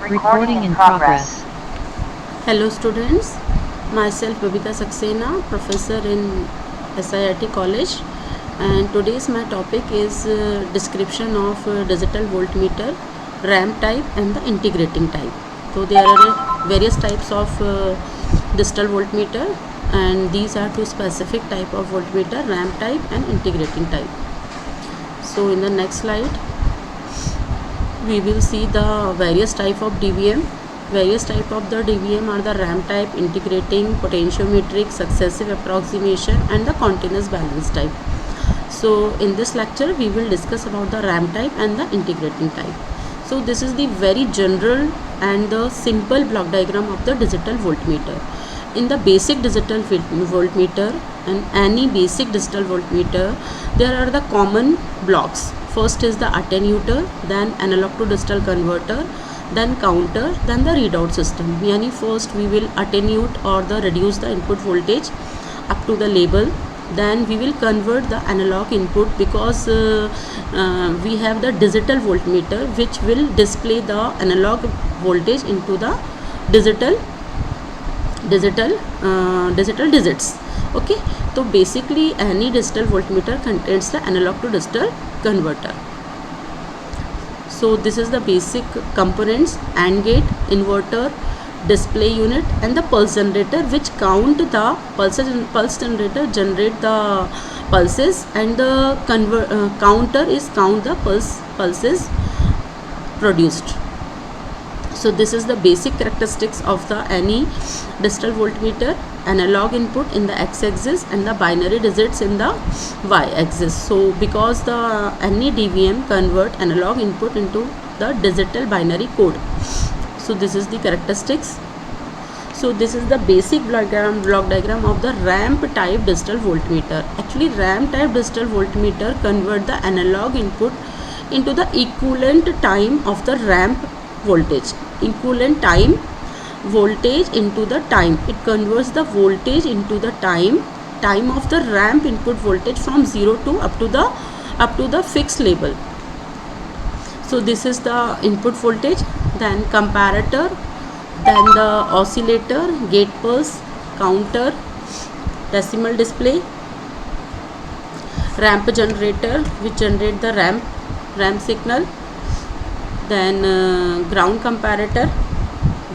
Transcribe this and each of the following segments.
Recording in progress. Hello students, myself Babita Saxena, professor in SIRT college, and today's my topic is description of digital voltmeter, ramp type and the integrating type. So there are various types of digital voltmeter, and these are two specific type of voltmeter, ramp type and integrating type. So in the next slide we will see the various type of DVM. Various type of the DVM are the ramp type, integrating, potentiometric, successive approximation and the continuous balance type. So in this lecture we will discuss about the ramp type and the integrating type. So this is the very general and the simple block diagram of the digital voltmeter. In the basic digital voltmeter and any basic digital voltmeter, there are the common blocks. First is the attenuator, then analog to digital converter, then counter, then the readout system. Yani first we will attenuate or the reduce the input voltage up to the label. Then we will convert the analog input, because we have the digital voltmeter which will display the analog voltage into the digital digits. Okay, so basically any digital voltmeter contains the analog to digital converter. So this is the basic components: AND gate, inverter, display unit and the pulse generator, which count the pulses. Pulse generator generate the pulses, and the counter is count the pulses produced. So this is the basic characteristics of the any digital voltmeter: analog input in the x-axis and the binary digits in the y-axis. So because the any DVM convert analog input into the digital binary code. So this is the characteristics. So this is the basic block diagram of the ramp type digital voltmeter. Actually, ramp type digital voltmeter convert the analog input into the equivalent time of the ramp voltage. Equivalent time voltage into the time. It converts the voltage into the time of the ramp input voltage from 0 to up to the fixed label. So this is the input voltage, then comparator, then the oscillator, gate pulse, counter, decimal display, ramp generator which generate the ramp signal, then ground comparator,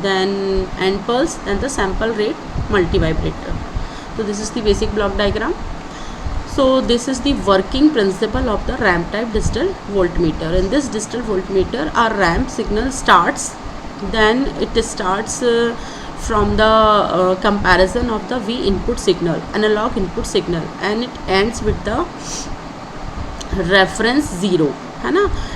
then end pulse, and the sample rate multivibrator. So this is the basic block diagram. So this is the working principle of the ramp type digital voltmeter. In this digital voltmeter, our ramp signal starts, then it starts from the comparison of the V input signal, analog input signal, and it ends with the reference 0,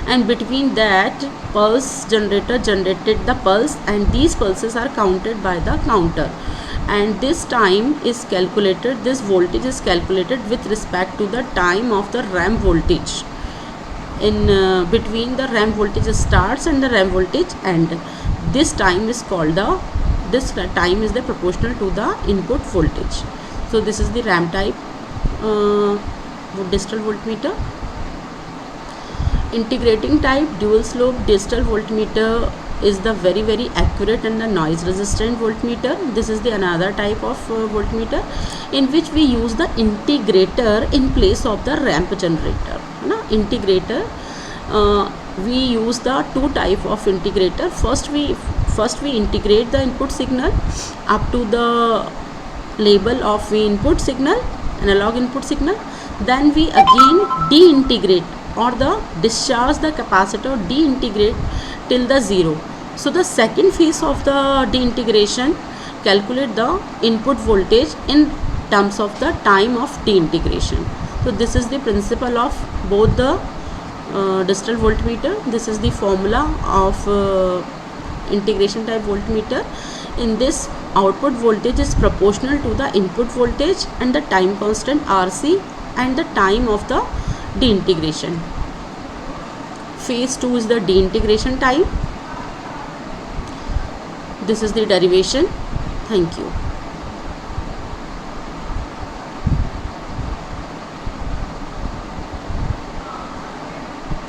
and between that pulse generator generated the pulse, and these pulses are counted by the counter, and this time is calculated, this voltage is calculated with respect to the time of the ramp voltage. In between the ramp voltage starts and the ramp voltage end, this time is called this time is the proportional to the input voltage. So this is the ramp type digital voltmeter. Integrating type dual slope digital voltmeter is the very accurate and the noise resistant voltmeter. This is the another type of voltmeter in which we use the integrator in place of the ramp generator. Integrator, we use the two type of integrator. First we integrate the input signal up to the label of V input signal, analog input signal. Then we again deintegrate or the discharge the capacitor, deintegrate till the 0. So the second phase of the deintegration calculate the input voltage in terms of the time of deintegration. So this is the principle of both the digital voltmeter. This is the formula of integration type voltmeter. In this, output voltage is proportional to the input voltage and the time constant RC and the time of the deintegration. Phase 2 is the deintegration time. This is the derivation. Thank you.